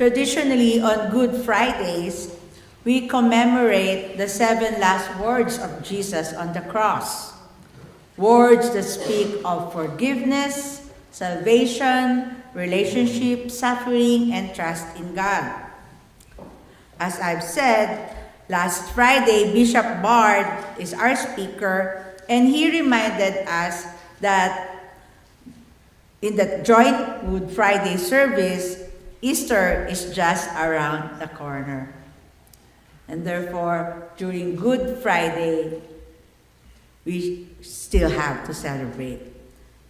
Traditionally, on Good Fridays, we commemorate the 7 last words of Jesus on the cross. Words that speak of forgiveness, salvation, relationship, suffering, and trust in God. As I've said, last Friday, Bishop Bard is our speaker, and he reminded us that in the joint Good Friday service, Easter is just around the corner. And therefore, during Good Friday, we still have to celebrate.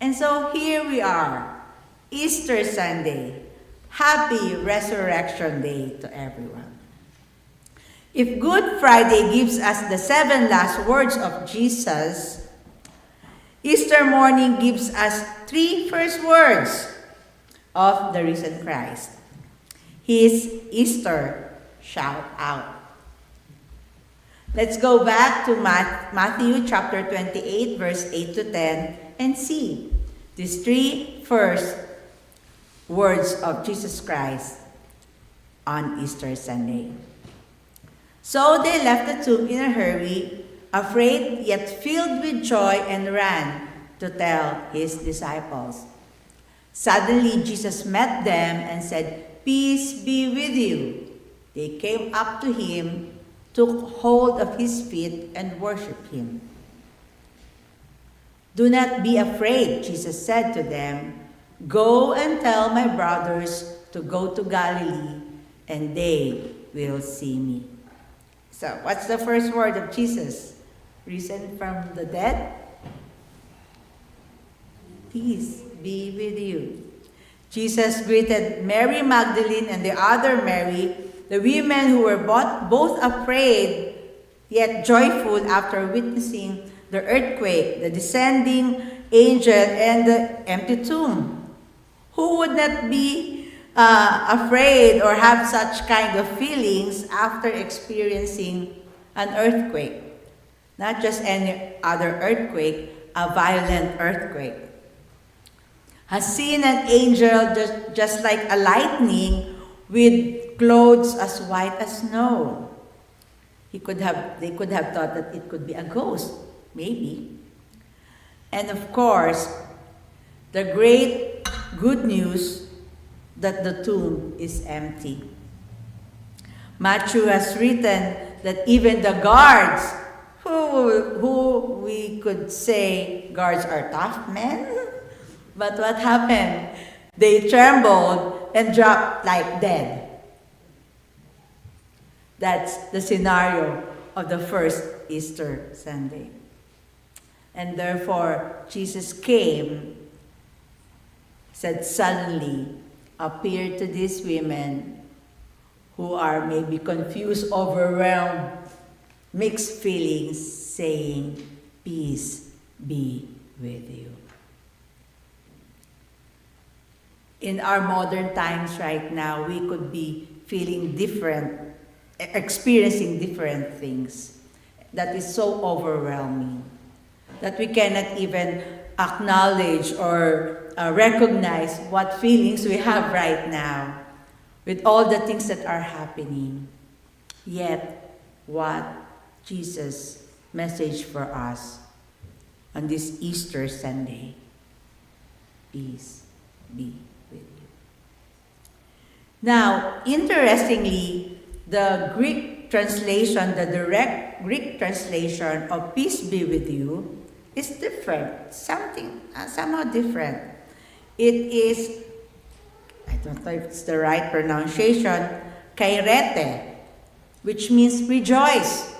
And so here we are, Easter Sunday. Happy Resurrection Day to everyone. If Good Friday gives us the 7 last words of Jesus, Easter morning gives us 3 first words of the risen Christ. His Easter shout out. Let's go back to Matthew chapter 28, verse 8 to 10, and see these 3 first words of Jesus Christ on Easter Sunday. So they left the tomb in a hurry, afraid yet filled with joy, and ran to tell his disciples. Suddenly Jesus met them and said, "Peace be with you." They came up to him, took hold of his feet, and worshiped him. "Do not be afraid," Jesus said to them. "Go and tell my brothers to go to Galilee, and they will see me." So, what's the first word of Jesus? Risen from the dead? Peace be with you. Jesus greeted Mary Magdalene and the other Mary, the women who were both afraid yet joyful after witnessing the earthquake, the descending angel, and the empty tomb. Who would not be afraid or have such kind of feelings after experiencing an earthquake? Not just any other earthquake, a violent earthquake. Has seen an angel just like a lightning with clothes as white as snow. They could have thought that it could be a ghost, maybe. And of course, the great good news that the tomb is empty. Matthew has written that even the guards, who we could say guards are tough men, but what happened? They trembled and dropped like dead. That's the scenario of the first Easter Sunday. And therefore, Jesus came, said suddenly, appeared to these women who are maybe confused, overwhelmed, mixed feelings, saying, "Peace be with you." In our modern times right now, we could be feeling different, experiencing different things that is so overwhelming that we cannot even acknowledge or recognize what feelings we have right now with all the things that are happening. Yet, what Jesus' message for us on this Easter Sunday: peace be with you. Now, interestingly, the Greek translation, the direct Greek translation of "peace be with you" is different, somehow different. It is, I don't know if it's the right pronunciation, kairete, which means rejoice.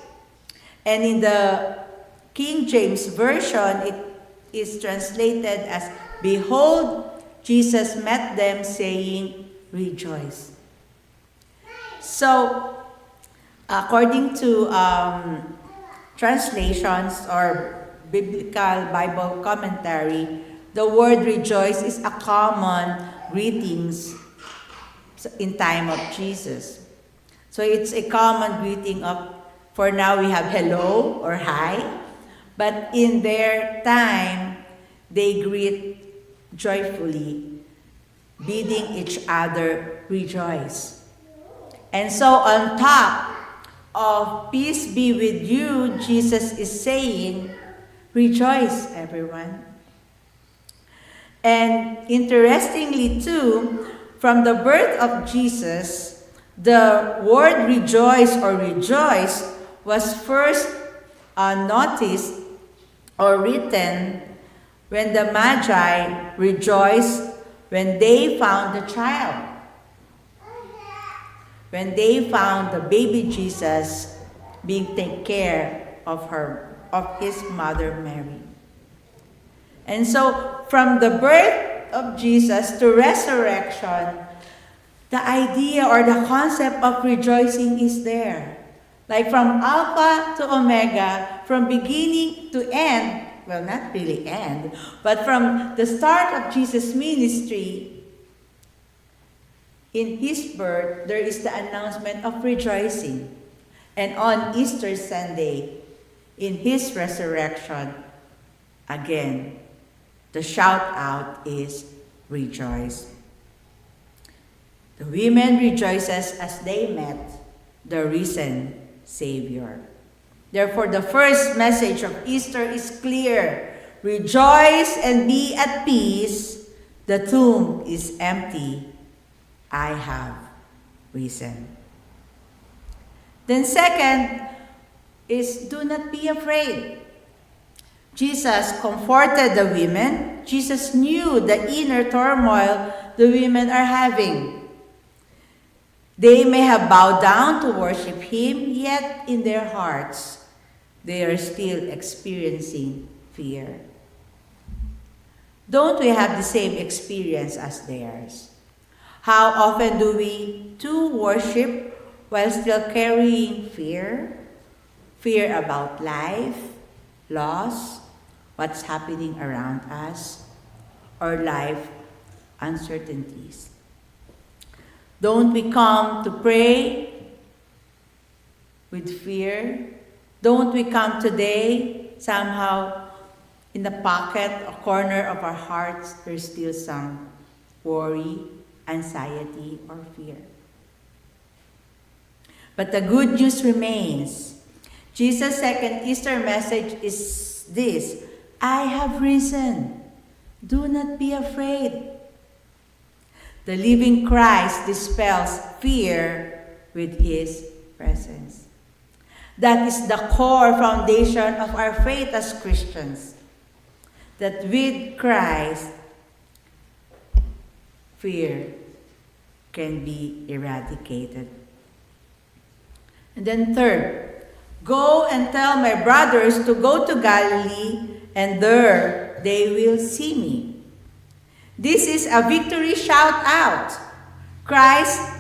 And in the King James Version, it is translated as, "Behold, Jesus met them saying, rejoice." So, according to translations or biblical Bible commentary, the word rejoice is a common greetings in time of Jesus. So it's a common greeting of, for now we have hello or hi, but in their time, they greet joyfully, bidding each other rejoice. And so on top of peace be with you, Jesus is saying, rejoice, everyone. And interestingly too, from the birth of Jesus, the word rejoice or rejoice was first noticed or written when the Magi rejoiced when they found the child. When they found the baby Jesus being taken care of his mother Mary. And so from the birth of Jesus to resurrection, the idea or the concept of rejoicing is there. Like from Alpha to Omega, from beginning to end, well, not really end, but from the start of Jesus' ministry, in his birth, there is the announcement of rejoicing. And on Easter Sunday, in his resurrection, again, the shout out is rejoice. The women rejoices as they met the risen Savior. Therefore, the first message of Easter is clear. Rejoice and be at peace. The tomb is empty. I have risen. Then second is do not be afraid. Jesus comforted the women. Jesus knew the inner turmoil the women are having. They may have bowed down to worship him, yet in their hearts, they are still experiencing fear. Don't we have the same experience as theirs? How often do we too worship while still carrying fear? Fear about life, loss, what's happening around us, or life uncertainties. Don't we come to pray with fear? Don't we come today somehow in the pocket, a corner of our hearts, there's still some worry, anxiety, or fear? But the good news remains. Jesus' second Easter message is this: I have risen. Do not be afraid. The living Christ dispels fear with his presence. That is the core foundation of our faith as Christians. That with Christ, fear can be eradicated. And then third, go and tell my brothers to go to Galilee, and there they will see me. This is a victory shout out. Christ,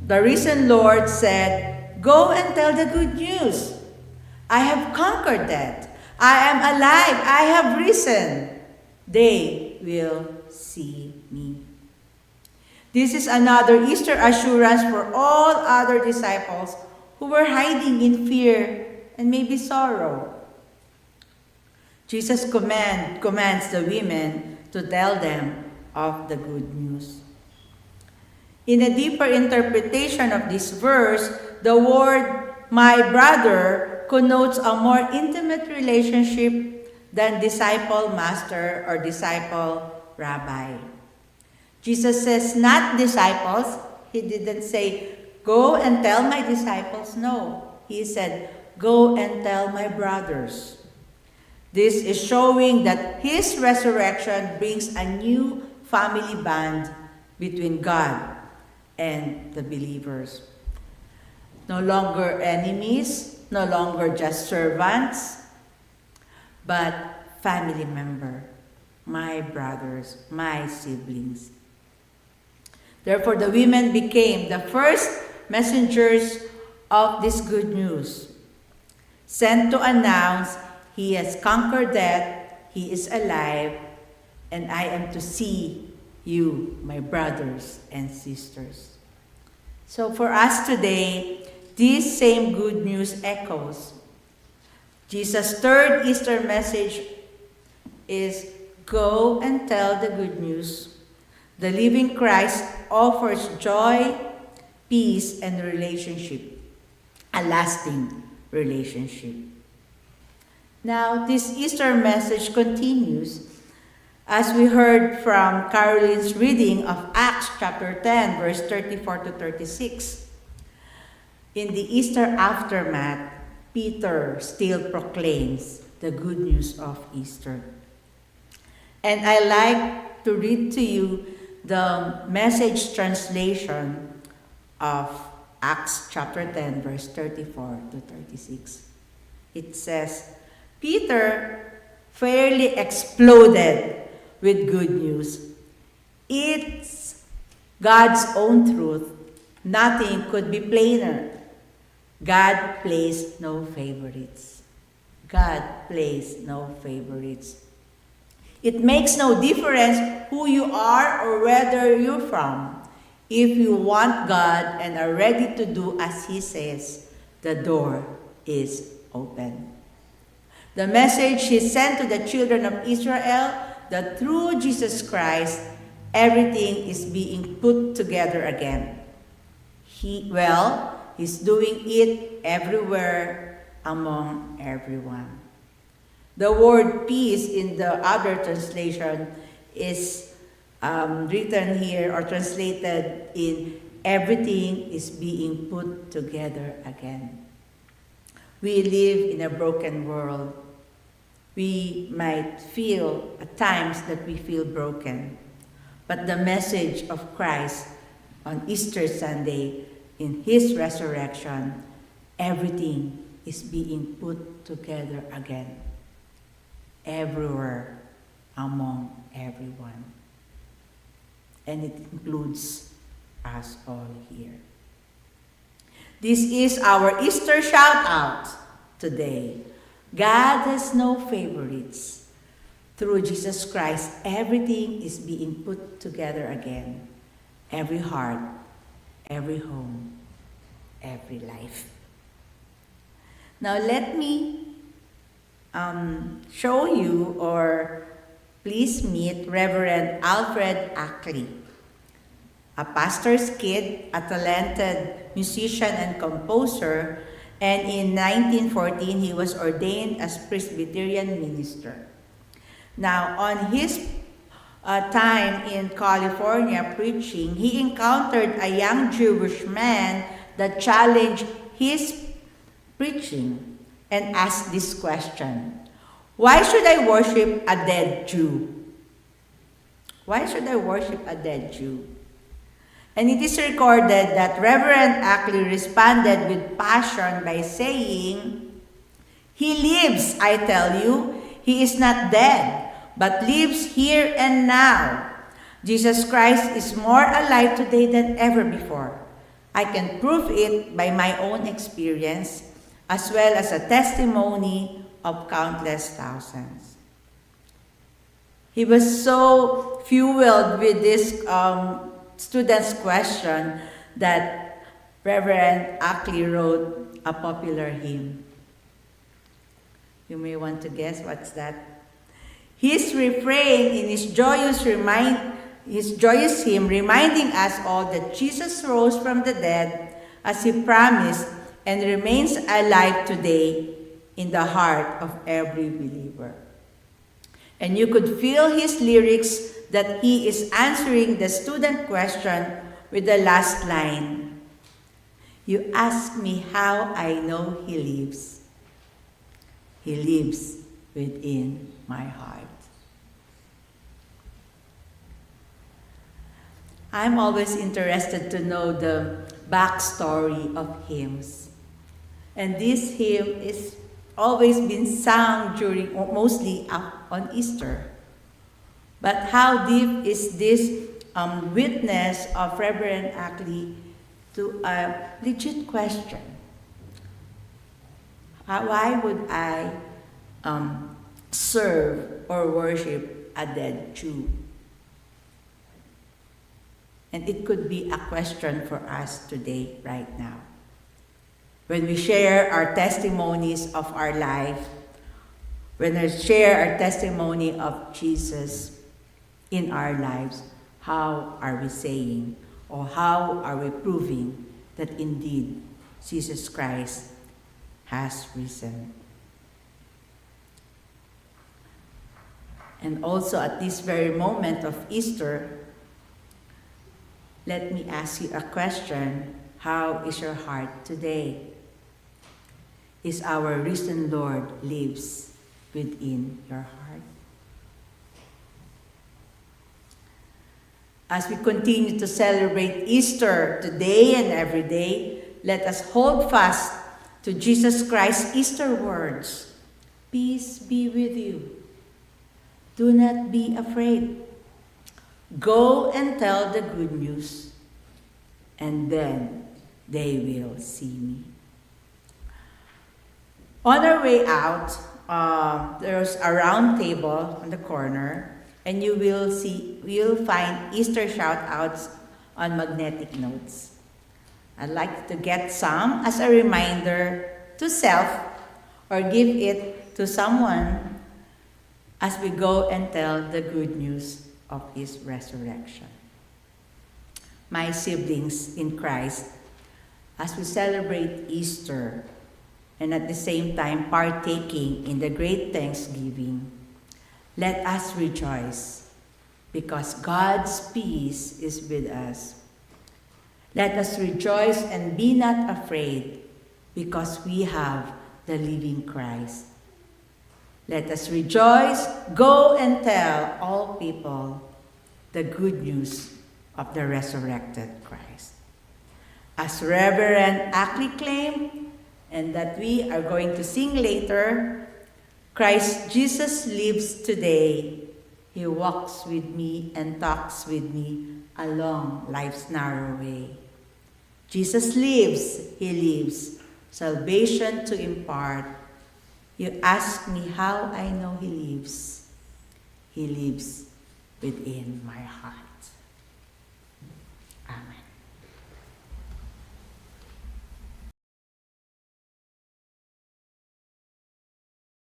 the risen Lord, said, go and tell the good news. I have conquered death. I am alive. I have risen. They will see me. This is another Easter assurance for all other disciples who were hiding in fear and maybe sorrow. Jesus commands the women to tell them of the good news. In a deeper interpretation of this verse, the word my brother connotes a more intimate relationship than disciple master or disciple rabbi. Jesus says not disciples. He didn't say, go and tell my disciples. No, he said, go and tell my brothers. This is showing that his resurrection brings a new family bond between God and the believers. No longer enemies, no longer just servants, but family member, my brothers, my siblings. Therefore, the women became the first messengers of this good news, sent to announce he has conquered death, he is alive, and I am to see you, my brothers and sisters. So for us today, this same good news echoes. Jesus' third Easter message is go and tell the good news. The living Christ offers joy, peace, and relationship, a lasting relationship. Now, this Easter message continues as we heard from Caroline's reading of Acts chapter 10, verse 34 to 36. In the Easter aftermath, Peter still proclaims the good news of Easter. And I like to read to you the Message translation of Acts chapter 10, verse 34 to 36. It says, Peter fairly exploded with good news. It's God's own truth. Nothing could be plainer. God plays no favorites. God plays no favorites. It makes no difference who you are or whether you're from. If you want God and are ready to do as He says, the door is open. The message He sent to the children of Israel that through Jesus Christ, everything is being put together again. He's doing it everywhere among everyone. The word peace in the other translation is written here or translated in everything is being put together again. We live in a broken world. We might feel at times that we feel broken. But the message of Christ on Easter Sunday, in His resurrection, everything is being put together again. Everywhere, among everyone. And it includes us all here. This is our Easter shout out today. God has no favorites. Through Jesus Christ, everything is being put together again. Every heart, every home, every life. Now let me show you, or please meet Reverend Alfred Ackley, a pastor's kid, a talented musician and composer, and in 1914 he was ordained as Presbyterian minister. Now, on his time in California preaching, he encountered a young Jewish man that challenged his preaching and asked this question: why should I worship a dead Jew? Why should I worship a dead Jew? And it is recorded that Reverend Ackley responded with passion by saying, "He lives, I tell you. He is not dead, but lives here and now. Jesus Christ is more alive today than ever before. I can prove it by my own experience, as well as a testimony of countless thousands." He was so fueled with this student's question that Reverend Ackley wrote a popular hymn. You may want to guess what's that. His refrain in his joyous hymn reminding us all that Jesus rose from the dead as He promised and remains alive today in the heart of every believer. And you could feel his lyrics that he is answering the student question with the last line: "You ask me how I know He lives. He lives within my heart." I'm always interested to know the backstory of hymns. And this hymn is always been sung during, mostly on Easter. But how deep is this witness of Reverend Ackley to a legit question? Why would I serve or worship a dead Jew? And it could be a question for us today, right now. When we share our testimonies of our life, when we share our testimony of Jesus in our lives, how are we saying or how are we proving that indeed Jesus Christ has risen. And also at this very moment of Easter, let me ask you a question. How is your heart today? Is our risen Lord lives within your heart? As we continue to celebrate Easter today and every day, let us hold fast to Jesus Christ's Easter words. Peace be with you. Do not be afraid. Go and tell the good news, and then they will see me. On our way out, there's a round table on the corner, and you'll find Easter shout-outs on magnetic notes. I'd like to get some as a reminder to self or give it to someone as we go and tell the good news of His resurrection. My siblings in Christ, as we celebrate Easter and at the same time partaking in the great Thanksgiving, let us rejoice because God's peace is with us. Let us rejoice and be not afraid because we have the living Christ. Let us rejoice, go and tell all people the good news of the resurrected Christ. As Reverend Ackley claimed, and that we are going to sing later, Christ Jesus lives today. He walks with me and talks with me along life's narrow way. Jesus lives, He lives, salvation to impart. You ask me how I know He lives. He lives within my heart.